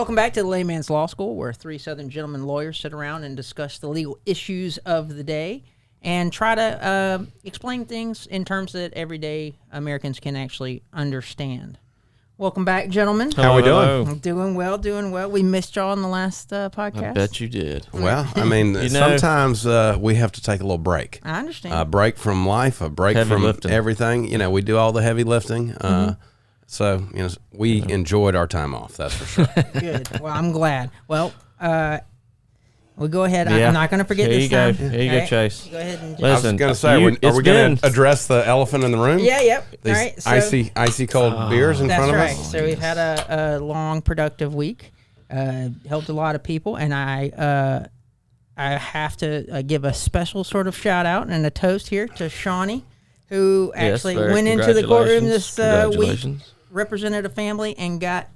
Welcome back to the Layman's Law School, where three Southern gentlemen lawyers sit around and discuss the legal issues of the day and try to explain things in terms that everyday Americans can actually understand. Welcome back, gentlemen. How are we doing? Doing well, doing well. We missed y'all on the last podcast. I bet you did. Well, I mean, sometimes we have to take a little break. I understand. A break from life, a break Heavy from lifting. everything. You know, we do all the heavy lifting. So, you know, we enjoyed our time off, that's for sure. Good. Well, I'm glad. Well, we'll go ahead. Yeah. I'm not going to forget Here this you go. time. Here you go, Chase. Go ahead and I was Listen, going to say, are we going to address the elephant in the room? Yeah, yep. These All right. So, icy cold beers in front of that's right. us? So we've had a long, productive week. Helped a lot of people, and I have to give a special sort of shout out and a toast here to Shawnee, who actually went into the courtroom this week, represented a family, and got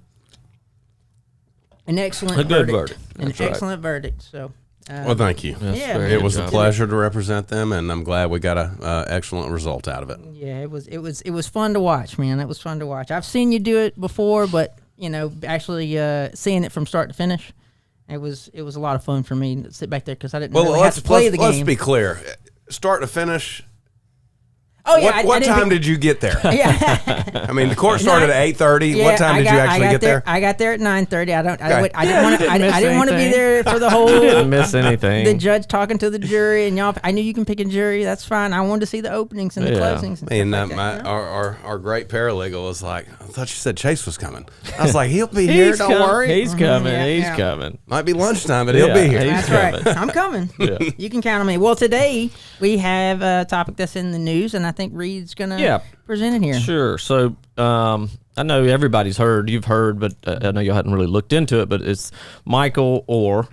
an excellent verdict. Excellent verdict. So. Well, thank you. Yeah, it was a pleasure to represent them, and I'm glad we got an excellent result out of it. Yeah, it was fun to watch, man. It was fun to watch. I've seen you do it before, but you know, actually seeing it from start to finish, it was a lot of fun for me to sit back there because I didn't really have to play the game. Let's be clear, start to finish. Oh yeah, what time did you get there? Yeah, I mean, the court started at 8:30. Yeah, what time did you actually get there? I got there at 9:30. I miss didn't want to be anything. there for the whole. You didn't miss anything. The judge talking to the jury, and y'all. I knew you can pick a jury. That's fine. I wanted to see the openings and the closings. And And stuff like that, our great paralegal was like, I thought you said Chace was coming. I was like, he'll be here. Don't worry. He's coming. Yeah, He's yeah. coming. Might be lunchtime, but he'll be here. He's That's coming. right. I'm coming. Yeah. You can count on me. Well, today we have a topic that's in the news, and I think Reid's gonna present it here. Sure. So I know everybody's heard, you've heard, but I know you hadn't really looked into it, but it's Michael Oher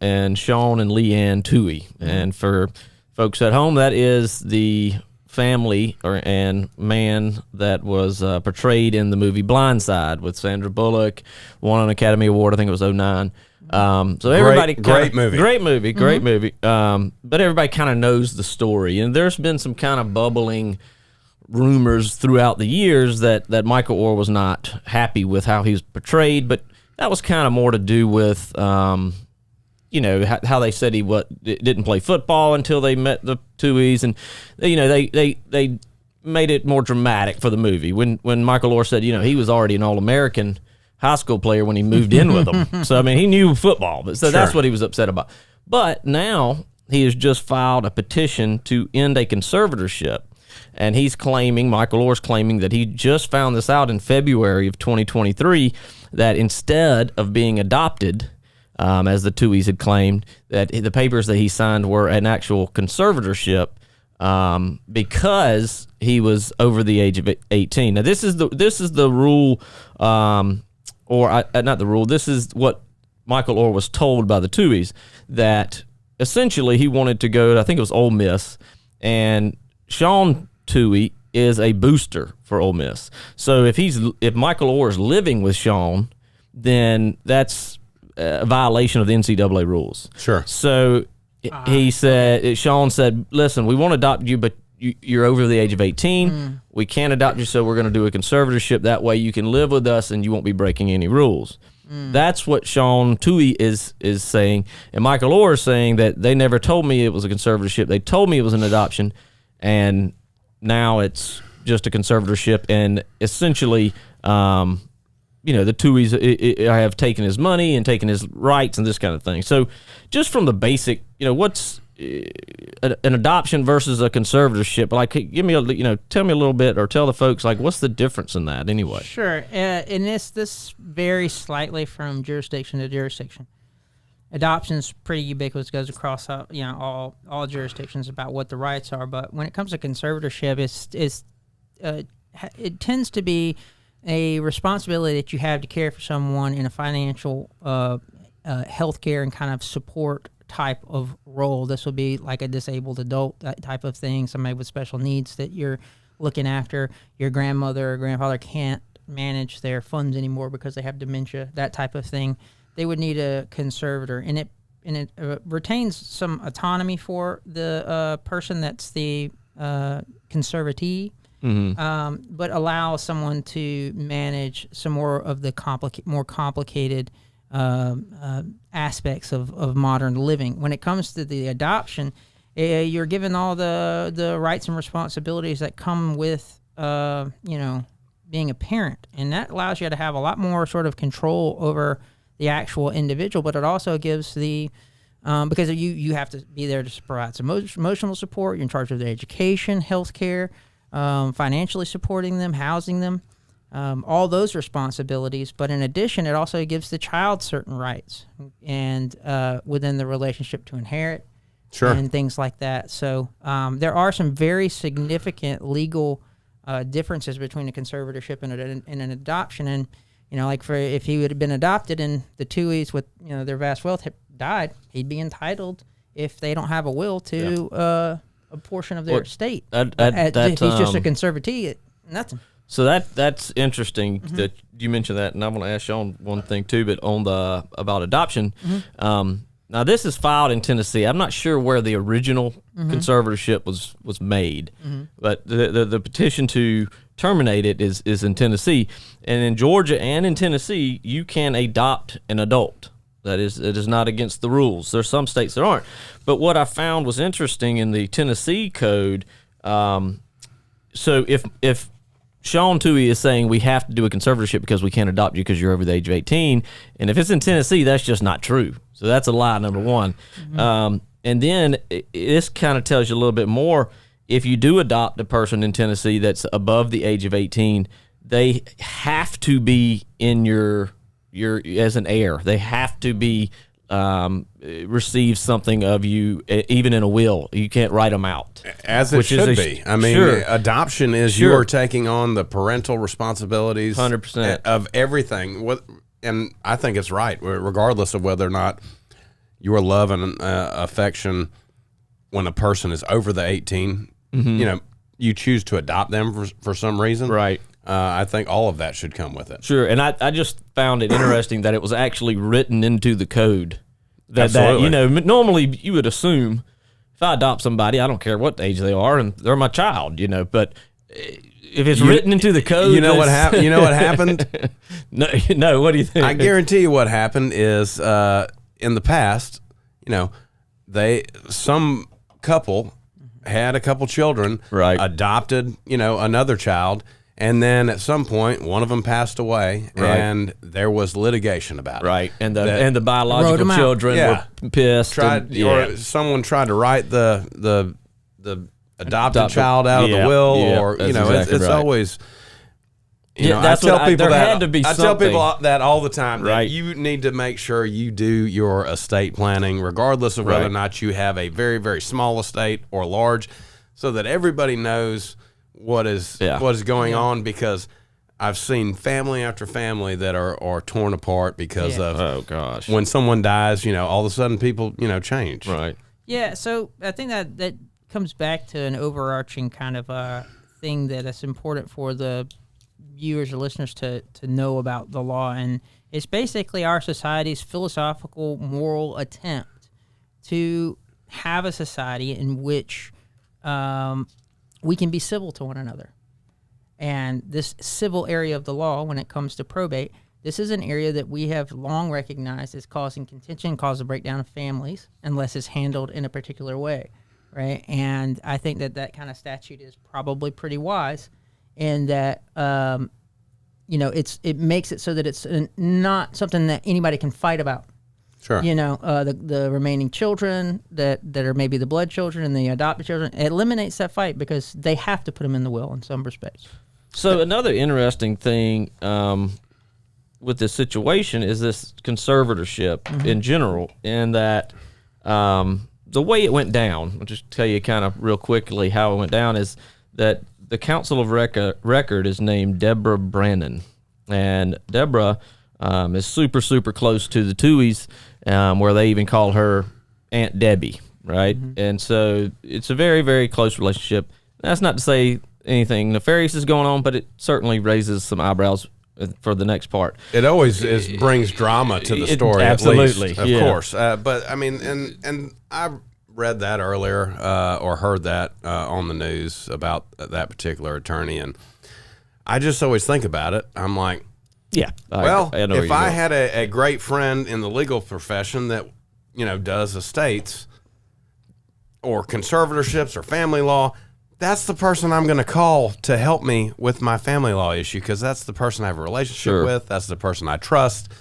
and Shawn and Leanne Toohey. And for folks at home, that is the family and man that was portrayed in the movie Blindside with Sandra Bullock, won an Academy Award, I think it was 2009. So everybody great movie. Great movie. But everybody kind of knows the story, and there's been some kind of bubbling rumors throughout the years that Michael Oher was not happy with how he was portrayed, but that was kind of more to do with you know, how they said he didn't play football until they met the Tooheys, and you know they made it more dramatic for the movie when Michael Oher said, you know, he was already an All-American high school player when he moved in with them. So I mean, he knew football, but that's what he was upset about. But now he has just filed a petition to end a conservatorship. And he's claiming, Michael Oher's claiming, that he just found this out in February of 2023, that instead of being adopted, as the Tooheys had claimed, that the papers that he signed were an actual conservatorship because he was over the age of 18. Now, this is the rule, not the rule. This is what Michael Oher was told by the Tooheys, that essentially he wanted to go to, I think it was Ole Miss, and Shawn Toohey is a booster for Ole Miss. So if Michael Oher is living with Shawn, then that's a violation of the NCAA rules. Sure. So Shawn said, listen, we want to adopt you, but you're over the age of 18. We can't adopt you, so we're going to do a conservatorship. That way you can live with us and you won't be breaking any rules. That's what Shawn Toohey is saying. And Michael Oher is saying that they never told me it was a conservatorship. They told me it was an adoption, and now it's just a conservatorship. And essentially, you know, the Tooheys have taken his money and taken his rights and this kind of thing. So just from the basic, you know, what's an adoption versus a conservatorship? Like, give me tell me a little bit, or tell the folks, like, what's the difference in that anyway? Sure. And this varies slightly from jurisdiction to jurisdiction. Adoption's pretty ubiquitous, goes across all jurisdictions about what the rights are. But when it comes to conservatorship, it tends to be a responsibility that you have to care for someone in a financial healthcare and kind of support type of role. This will be like a disabled adult, that type of thing, somebody with special needs that you're looking after. Your grandmother or grandfather can't manage their funds anymore because they have dementia, that type of thing. They would need a conservator, and it retains some autonomy for the person that's the conservatee, but allow someone to manage some more of the more complicated aspects of modern living. When it comes to the adoption, you're given all the rights and responsibilities that come with, being a parent, and that allows you to have a lot more sort of control over the actual individual. But it also gives because you have to be there to provide some emotional support. You're in charge of their education, health care, financially supporting them, housing them, all those responsibilities. But in addition, it also gives the child certain rights and within the relationship to inherit, and things like that. So there are some very significant legal differences between a conservatorship and an adoption. And if he would have been adopted and the Tuohys with their vast wealth died, he'd be entitled, if they don't have a will, to a portion of their estate. If he's just a conservatee, nothing. So that's interesting that you mentioned that, and I want to ask Shawn one thing too, but on about adoption. Now this is filed in Tennessee. I'm not sure where the original conservatorship was made, but the petition to terminate it is in Tennessee, and in Georgia and in Tennessee you can adopt an adult. That is, it is not against the rules. There's some states that aren't. But what I found was interesting in the Tennessee code. So if Shawn Tuohy is saying we have to do a conservatorship because we can't adopt you because you're over the age of 18, and if it's in Tennessee, that's just not true. So that's a lie, number one. And then this kind of tells you a little bit more. If you do adopt a person in Tennessee that's above the age of 18, they have to be in your as an heir. They have to be receive something of you, even in a will. You can't write them out, as it should be. I mean, adoption is you are taking on the parental responsibilities, 100% of everything. And I think it's right, regardless of whether or not your love and affection, when a person is over the 18, you choose to adopt them for some reason, right? I think all of that should come with it. Sure, and I just found it interesting that it was actually written into the code. That normally you would assume if I adopt somebody, I don't care what age they are, and they're my child, but if it's written into the code, what happened? You know what happened? No, what do you think? I guarantee you what happened is in the past, some couple had a couple children, right? Adopted, another child. And then at some point, one of them passed away, and there was litigation about it. Right, and the biological children were pissed. Or someone tried to write the adopted child out of the will, or it's always. I tell people that all the time. Right, that you need to make sure you do your estate planning, regardless of whether or not you have a very, very small estate or large, so that everybody knows what is going on, because I've seen family after family that are torn apart because of when someone dies, all of a sudden people change. Right. Yeah, so I think that comes back to an overarching kind of thing that is important for the viewers or listeners to know about the law, and it's basically our society's philosophical moral attempt to have a society in which we can be civil to one another. And this civil area of the law, when it comes to probate, this is an area that we have long recognized as causing contention, cause a breakdown of families, unless it's handled in a particular way, right? And I think that kind of statute is probably pretty wise in that, it makes it so that it's not something that anybody can fight about. Sure. The remaining children that are maybe the blood children and the adopted children, it eliminates that fight because they have to put them in the will in some respects. So another interesting thing with this situation is this conservatorship in general, in that the way it went down, I'll just tell you kind of real quickly how it went down, is that the Council of Record is named Deborah Brannon. And Deborah is super, super close to the Tuohys, where they even call her Aunt Debbie, right? And so it's a very, very close relationship. That's not to say anything nefarious is going on, but it certainly raises some eyebrows for the next part. It always brings drama to the story, absolutely, at least, of course. But I mean, and I read that earlier or heard that on the news about that particular attorney, and I just always think about it. I'm like, yeah, if I had a great friend in the legal profession that, does estates or conservatorships or family law, that's the person I'm going to call to help me with my family law issue, because that's the person I have a relationship with. That's the person I trust.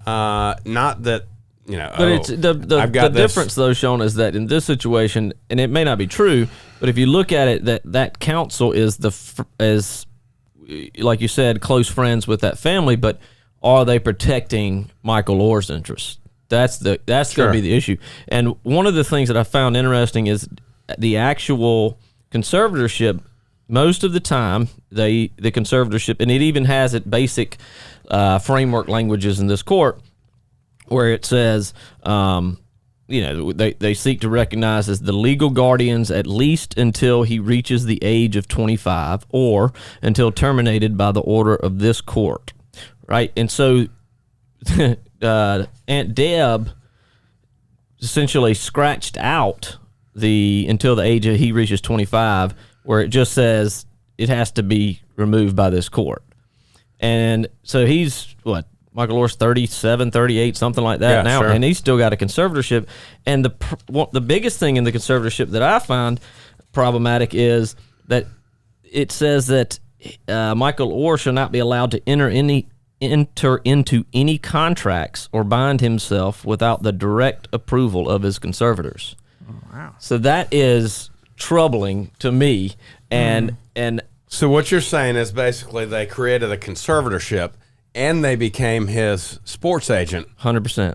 Not that, but it's the difference, though, Shawn, is that in this situation, and it may not be true, but if you look at it, that counsel is like you said, close friends with that family, but are they protecting Michael Oher's interests? That's going to be the issue. And one of the things that I found interesting is the actual conservatorship. Most of the time, the conservatorship, and it even has it basic framework languages in this court, where it says, they seek to recognize as the legal guardians at least until he reaches the age of 25 or until terminated by the order of this court, right? And so Aunt Deb essentially scratched out until the age of he reaches 25, where it just says it has to be removed by this court. And so he's, Michael Oher's 37, 38, something like that now, and he's still got a conservatorship. And the biggest thing in the conservatorship that I find problematic is that it says that Michael Oher shall not be allowed to enter into any contracts or bind himself without the direct approval of his conservators. Oh, wow. So that is troubling to me. And so what you're saying is basically they created a conservatorship and they became his sports agent. 100%.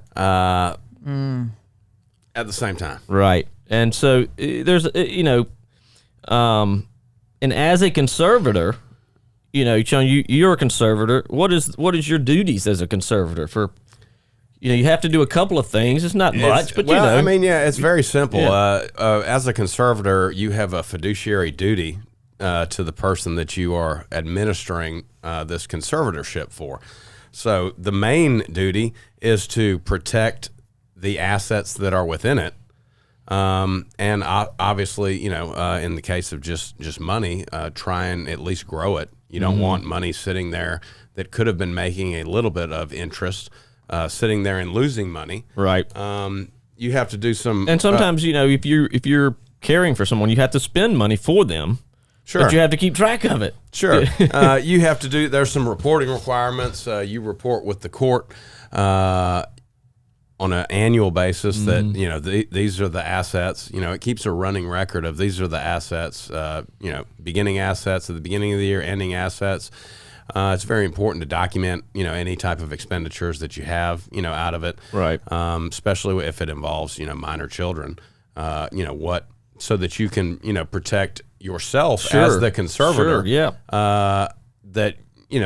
At the same time. Right. And so there's, and as a conservator, Shawn, you're a conservator. What is your duties as a conservator? For, you have to do a couple of things. It's not much, but it's very simple. Yeah. As a conservator, you have a fiduciary duty to the person that you are administering this conservatorship for. So the main duty is to protect the assets that are within it. And obviously, in the case of just money, try and at least grow it. You don't want money sitting there that could have been making a little bit of interest, sitting there and losing money. Right. You have to do some. And sometimes, if you're caring for someone, you have to spend money for them. Sure. But you have to keep track of it. Sure. You have to there's some reporting requirements. You report with the court on an annual basis that, these are the assets. It keeps a running record of these are the assets, beginning assets at the beginning of the year, ending assets. It's very important to document, any type of expenditures that you have, out of it. Right. Especially if it involves, minor children, so that you can, protect yourself as the conservator. Sure, yeah. That,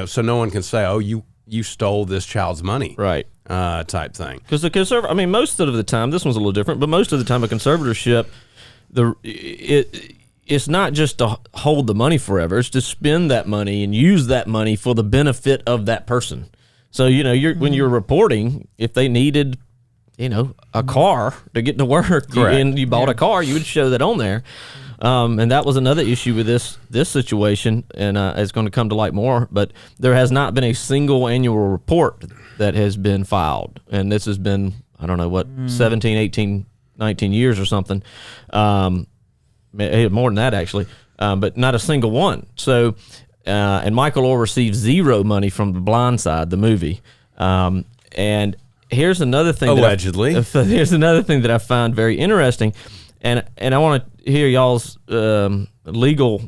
so no one can say, oh, you stole this child's money. Right. Type thing. Because the most of the time, this one's a little different, but most of the time a conservatorship, it's not just to hold the money forever. It's to spend that money and use that money for the benefit of that person. So, when you're reporting, if they needed, a car to get to work and you bought a car, you would show that on there. And that was another issue with this situation, and it's going to come to light more, but there has not been a single annual report that has been filed. And this has been, 17, 18, 19 years or something. More than that, actually, but not a single one. So, and Michael Oher received zero money from the Blindside, the movie. And here's another thing. Allegedly. Here's another thing that I found very interesting. And I want to hear y'all's legal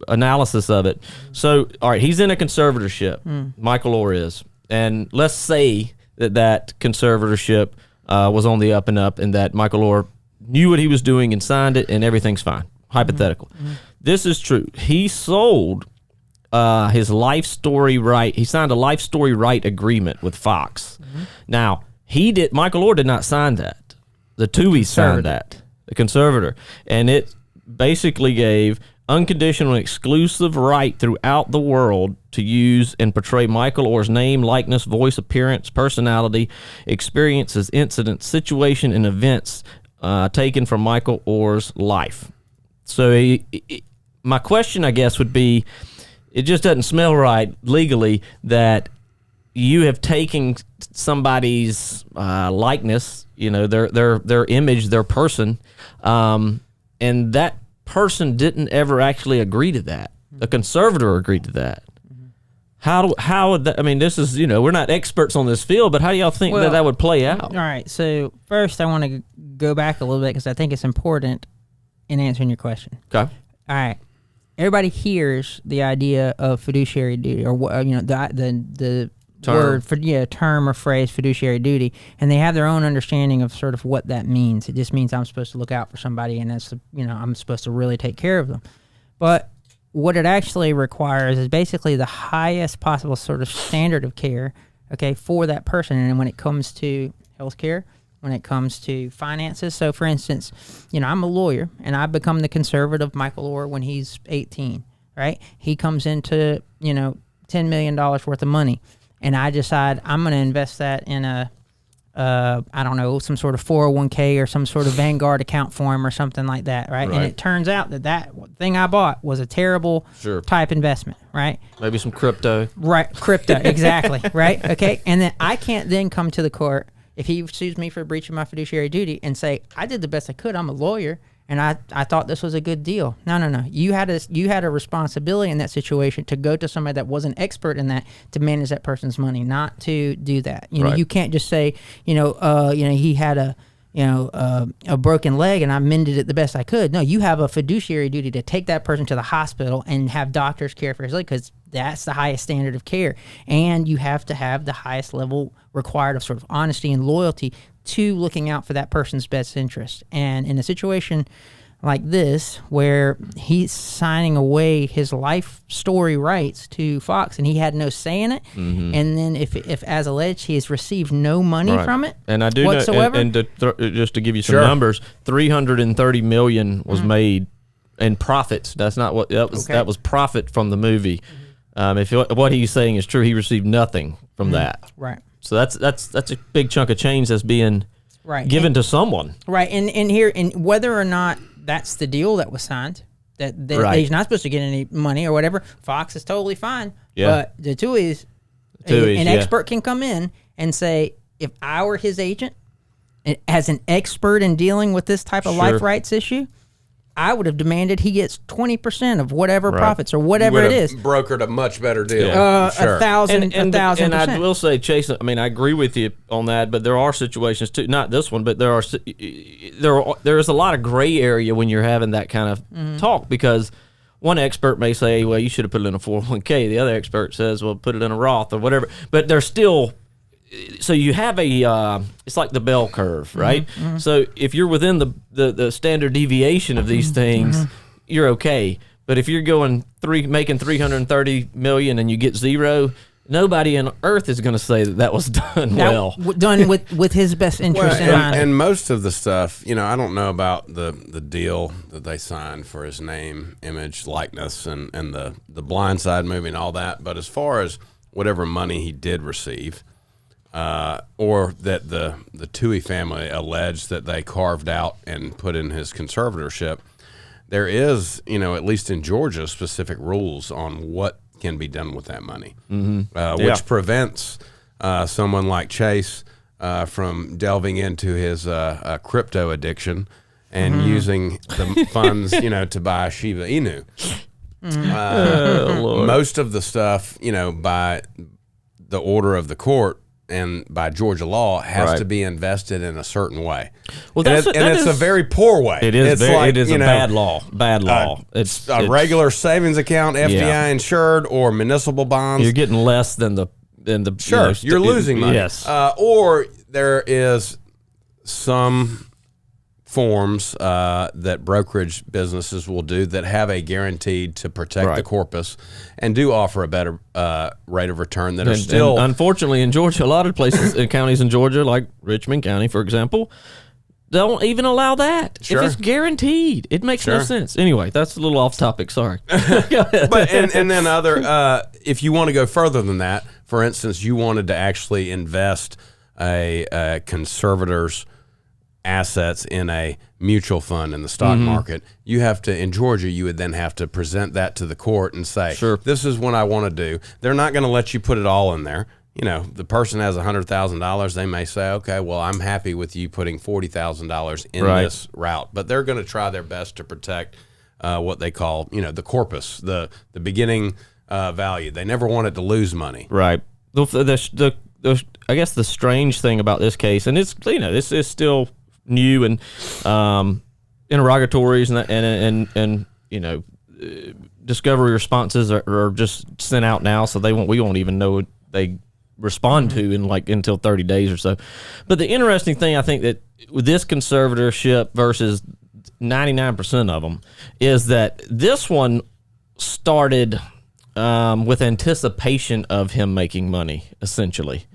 analysis of it. So, all right, he's in a conservatorship. Michael Oher is. And let's say that conservatorship was on the up and up and that Michael Oher knew what he was doing and signed it and everything's fine. Hypothetical. This is true. He sold his life story right. He signed a life story right agreement with Fox. Now, Michael Oher did not sign that. The Tuohys signed that. The conservator, and it basically gave unconditional and exclusive right throughout the world to use and portray Michael Oher's name, likeness, voice, appearance, personality, experiences, incidents, situation, and events taken from Michael Oher's life. So my question, I guess, would be, it just doesn't smell right legally that you have taken somebody's likeness, their image, their person, and that person didn't ever actually agree to that. The conservator agreed to that. How would that? I mean, this is, we're not experts on this field, but how do y'all think that would play out? All right. So first, I want to go back a little bit because I think it's important in answering your question. Okay. All right. Everybody hears the idea of fiduciary duty, or the term or phrase fiduciary duty, and they have their own understanding of sort of what that means. It just means I'm supposed to look out for somebody, and that's I'm supposed to really take care of them. But what it actually requires is basically the highest possible sort of standard of care, okay, for that person. And when it comes to healthcare, when it comes to finances, so for instance, I'm a lawyer and I become the conservator of Michael Oher when he's 18, right? He comes into, $10 million worth of money, and I decide I'm going to invest that in some sort of 401k or some sort of Vanguard account for him or something like that, right? And it turns out that thing I bought was a terrible type investment, right? Maybe some crypto. Right, crypto, exactly, right? Okay, and then I can't then come to the court if he sues me for breach of my fiduciary duty and say, I did the best I could, I'm a lawyer, and I thought this was a good deal. No. You had a responsibility in that situation to go to somebody that was an expert in that to manage that person's money, not to do that. You can't just say, he had a broken leg and I mended it the best I could. No, you have a fiduciary duty to take that person to the hospital and have doctors care for his leg, because that's the highest standard of care. And you have to have the highest level required of sort of honesty and loyalty to looking out for that person's best interest. And in a situation like this, where he's signing away his life story rights to Fox and he had no say in it, and then if as alleged, he has received no money from it, and I do whatsoever. Know, just to give you some numbers, $330 million was made in profits. That's not what that was. That was profit from the movie. If what he's saying is true, he received nothing from that. Right. So that's a big chunk of change that's being given to someone. Right. And whether or not that's the deal that was signed, that he's not supposed to get any money or whatever, Fox is totally fine. Yeah. But the two is, an expert can come in and say, if I were his agent, as an expert in dealing with this type of life rights issue, I would have demanded he gets 20% of whatever profits or whatever it is. Brokered a much better deal. Yeah. Sure. 1,000%. And I will say, Chace, I mean, I agree with you on that, but there are situations too. Not this one, but there is a lot of gray area when you're having that kind of talk, because one expert may say, well, you should have put it in a 401k. The other expert says, well, put it in a Roth or whatever. But there's still. So you have it's like the bell curve, right? So if you're within the standard deviation of these things, you're okay. But if you're making $330 million and you get zero, nobody on earth is going to say that was done well. Done with his best interest in mind. And most of the stuff, I don't know about the deal that they signed for his name, image, likeness, and the Blindside movie and all that. But as far as whatever money he did receive, or that the Tuohy family alleged that they carved out and put in his conservatorship, there is, at least in Georgia, specific rules on what can be done with that money, which prevents someone like Chace from delving into his crypto addiction and using the funds, to buy Shiba Inu. Most of the stuff, by the order of the court and by Georgia law, has to be invested in a certain way. Well, it's a very poor way. It is. It is a bad law. Bad law. It's a regular savings account, FDI insured, or municipal bonds. You're getting less than the. Sure, you're losing money. Yes. Or there is some forms that brokerage businesses will do that have a guaranteed to protect the corpus and do offer a better rate of return that are still... And unfortunately, in Georgia, a lot of places, in counties in Georgia, like Richmond County, for example, don't even allow that. If it's guaranteed, it makes no sense. Anyway, that's a little off topic. Sorry. But and then if you want to go further than that, for instance, you wanted to actually invest a conservator's assets in a mutual fund in the stock market, you have to, in Georgia, you would then have to present that to the court and say, this is what I want to do. They're not going to let you put it all in there. You know, the person has $100,000. They may say, okay, well, I'm happy with you putting $40,000 in this route. But they're going to try their best to protect what they call, you know, the corpus, the beginning value. They never want it to lose money. Right. I guess the strange thing about this case, and it's, you know, this is still new, and interrogatories and you know, discovery responses are just sent out now, so we won't even know what they respond to in until 30 days or so. But the interesting thing, I think, that with this conservatorship versus 99% of them is that this one started with anticipation of him making money, essentially.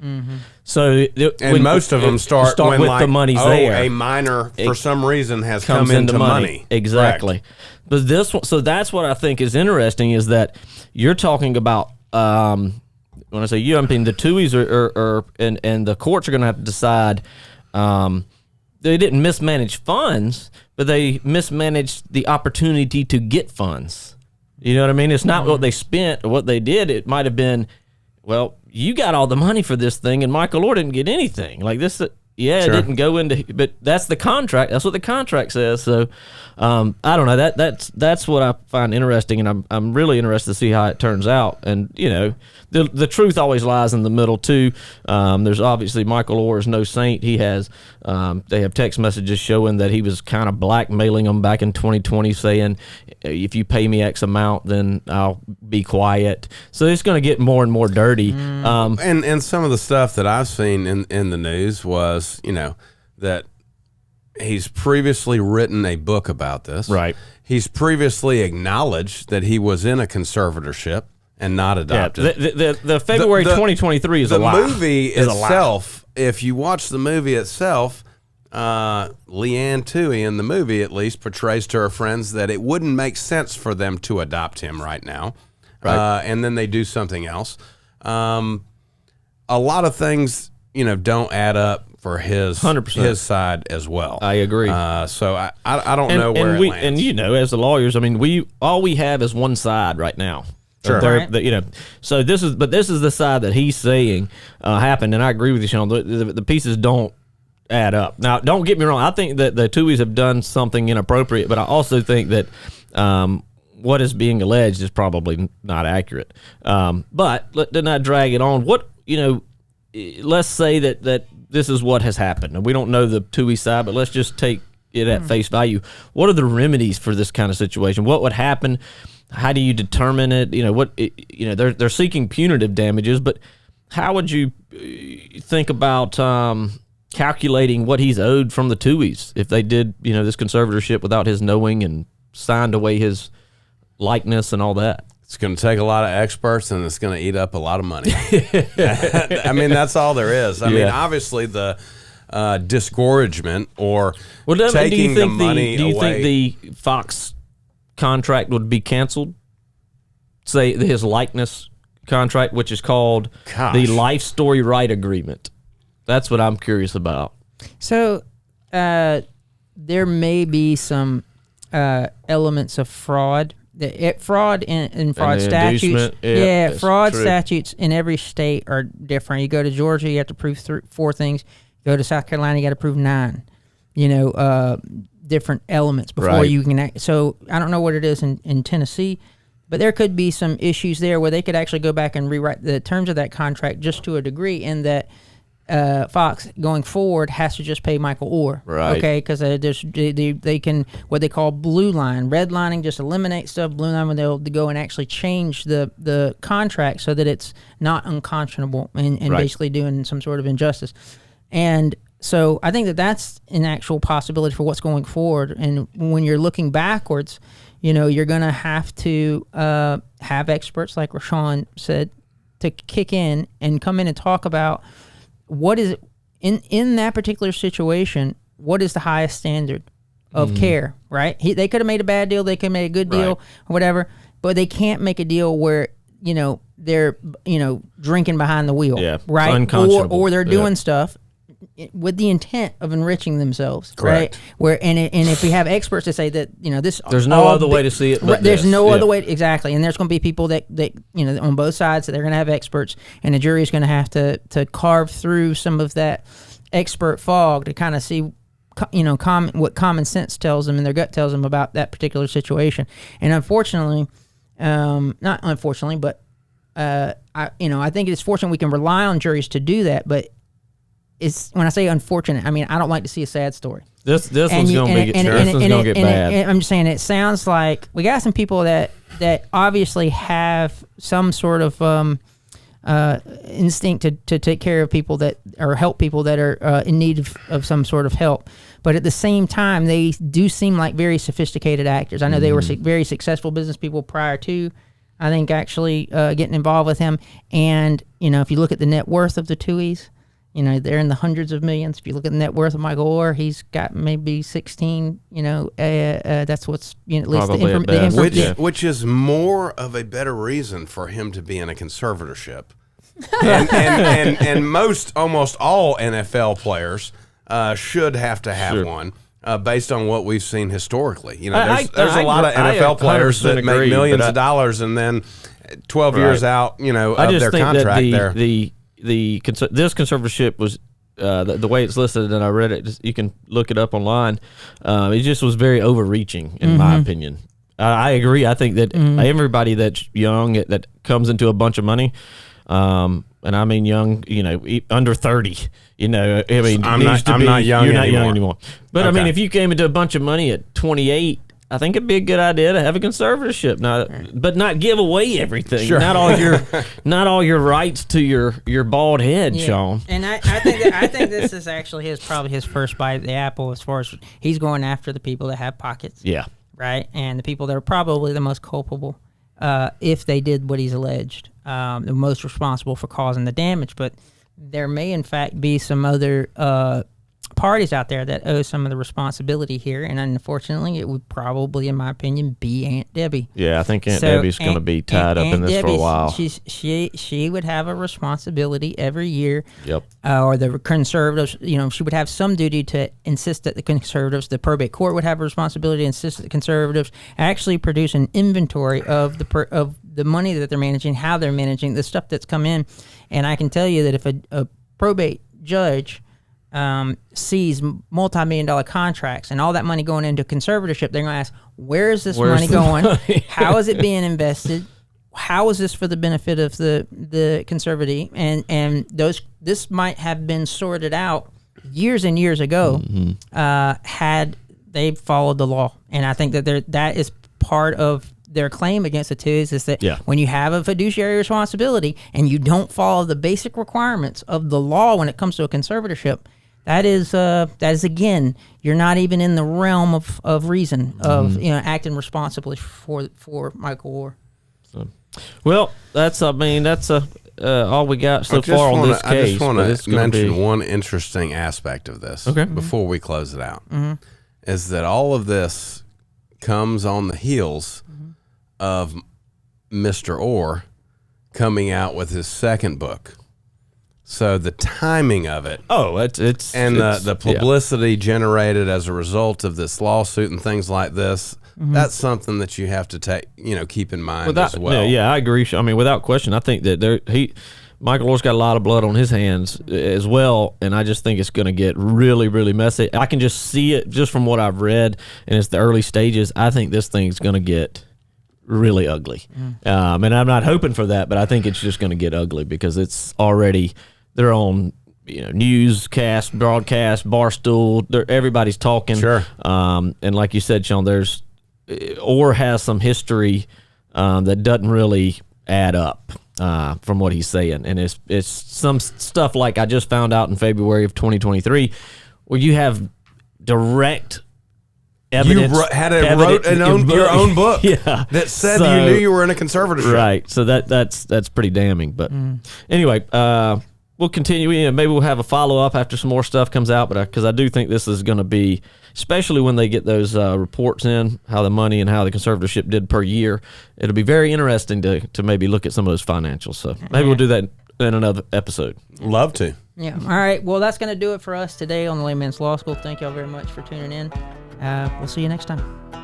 So, most of them start when with the money's there. A minor, for some reason, has come into money. Exactly. Correct. But this one, so that's what I think is interesting, is that you're talking about, when I say you, I mean the Tuohys and the courts are going to have to decide. They didn't mismanage funds, but they mismanaged the opportunity to get funds. You know what I mean? It's not what they spent or what they did. It might have been, well, you got all the money for this thing, and Michael Oher didn't get anything. Like this, it didn't go into, but that's the contract. That's what the contract says. So, I don't know. That's what I find interesting, and I'm really interested to see how it turns out. And you know, the truth always lies in the middle too. There's obviously Michael Oher is no saint. He has they have text messages showing that he was kind of blackmailing them back in 2020, saying, if you pay me X amount, then I'll be quiet. So it's going to get more and more dirty. And some of the stuff that I've seen in the news was, you know, that he's previously written a book about this. Right. He's previously acknowledged that he was in a conservatorship and not adopted. Yeah, the February 2023 is a lie. The movie itself, if you watch the movie itself, Leanne Tuohy in the movie at least portrays to her friends that it wouldn't make sense for them to adopt him right now. Right. And then they do something else. A lot of things, you know, don't add up for his 100%. His side as well. I agree. So I don't know where it lands. And you know, as the lawyers, I mean, we have is one side right now. Sure. Right. You know, so this is the side that he's saying happened, and I agree with you, Shawn. The pieces don't add up. Now, don't get me wrong. I think that the Tuohys have done something inappropriate, but I also think that what is being alleged is probably not accurate. But let's not drag it on. What, you know, let's say that this is what has happened, and we don't know the Tuohy side, but let's just take it at face value. What are the remedies for this kind of situation? What would happen? How do you determine it? You know, they're seeking punitive damages, but how would you think about calculating what he's owed from the Tuohys if they did, you know, this conservatorship without his knowing and signed away his likeness and all that? It's going to take a lot of experts, and it's going to eat up a lot of money. I mean, that's all there is. I mean, obviously the disgorgement or taking the money away. Do you think the Fox contract would be canceled? Say his likeness contract, which is called the Life Story Right Agreement. That's what I'm curious about. So there may be some elements of fraud. Fraud and fraud statutes. Fraud statutes in every state are different. You go to Georgia, you have to prove 4 things. You go to South Carolina, you got to prove 9. You know, different elements before you can act. So I don't know what it is in Tennessee, but there could be some issues there where they could actually go back and rewrite the terms of that contract just to a degree, in that Fox going forward has to just pay Michael Oher, okay? Because they can, what they call blue line, redlining, just eliminate stuff. Blue line, when they'll go and actually change the contract so that it's not unconscionable and basically doing some sort of injustice. And so I think that's an actual possibility for what's going forward. And when you're looking backwards, you know, you're going to have to have experts, like Shawn said, to kick in and come in and talk about what is, in that particular situation, what is the highest standard of care, right? They could have made a bad deal, they could have made a good deal, or whatever, but they can't make a deal where, you know, they're, you know, drinking behind the wheel, right? Unconscionable. Or they're doing stuff with the intent of enriching themselves. Correct. Right? And if we have experts that say that, this, there's no other way to see it. But there's no other way. Exactly. And there's going to be people that on both sides that they're going to have experts, and the jury is going to have to carve through some of that expert fog to kind of see, what common sense tells them and their gut tells them about that particular situation. And unfortunately, not unfortunately, but I think it's fortunate we can rely on juries to do that. But it's, when I say unfortunate, I mean I don't like to see a sad story. This one's going to get bad. And I'm just saying, it sounds like we got some people that obviously have some sort of instinct to take care of people that, or help people that are in need of some sort of help. But at the same time, they do seem like very sophisticated actors. I know they were very successful business people prior to, I think, actually getting involved with him. And, if you look at the net worth of the Tuohys, they're in the hundreds of millions. If you look at the net worth of Michael Oher, he's got maybe 16. That's what's at least the which is more of a better reason for him to be in a conservatorship. and almost all NFL players should have to have one. Based on what we've seen historically, there's a lot of NFL players that make millions of dollars, and then 12 years out, of their contract this conservatorship was the way it's listed, and I read it. You can look it up online. It just was very overreaching, in my opinion. I agree. I think that everybody that's young that comes into a bunch of money, and I mean young, under 30. I'm not young. You're not young anymore. But okay. I mean, if you came into a bunch of money at 28. I think it'd be a good idea to have a conservatorship, but not give away everything. Sure. Not all your rights to your bald head, Shawn. And I think this is actually probably his first bite at the apple, as far as he's going after the people that have pockets. Yeah. Right, and the people that are probably the most culpable, if they did what he's alleged, the most responsible for causing the damage. But there may, in fact, be some other parties out there that owe some of the responsibility here, and unfortunately it would probably, in my opinion, be Aunt Debbie. Yeah, I think Aunt Debbie's going to be tied up in this for a while. She would have a responsibility every year. Yep. Or the conservatives, she would have some duty to insist that the conservatives, the probate court would have a responsibility to insist that the conservatives actually produce an inventory of the money that they're managing, how they're managing the stuff that's come in. And I can tell you that if a probate judge sees multi-million-dollar contracts and all that money going into conservatorship, they're going to ask, where's this money going? How is it being invested? How is this for the benefit of the conservatee? And this might have been sorted out years and years ago had they followed the law. And I think that is part of their claim against the Tuohys, is that when you have a fiduciary responsibility and you don't follow the basic requirements of the law when it comes to a conservatorship, that is again, you're not even in the realm of reason of acting responsibly for Michael Oher. So, well, that's all we got so far on this case. I just want to mention one interesting aspect of this before we close it out, is that all of this comes on the heels of Mr. Oher coming out with his second book. So the timing of it, the publicity generated as a result of this lawsuit and things like this, that's something that you have to keep in mind as well. Yeah, I agree. I mean, without question, I think that Michael Oher's got a lot of blood on his hands as well, and I just think it's going to get really, really messy. I can just see it just from what I've read, and it's the early stages. I think this thing's going to get really ugly, and I'm not hoping for that, but I think it's just going to get ugly because it's already their own, newscast, broadcast, Barstool. Everybody's talking. Sure. And like you said, Shawn, Oher has some history that doesn't really add up from what he's saying, and it's some stuff like I just found out in February of 2023, where you have direct evidence. You wrote your own book that said you knew you were in a conservatorship. Right. So that's pretty damning. But anyway, we'll continue. Maybe we'll have a follow-up after some more stuff comes out, but because I do think this is going to be, especially when they get those reports in, how the money and how the conservatorship did per year, it'll be very interesting to maybe look at some of those financials. So maybe we'll do that in another episode. Love to. Yeah. All right. Well, that's going to do it for us today on the Layman's Law School. Thank y'all very much for tuning in. We'll see you next time.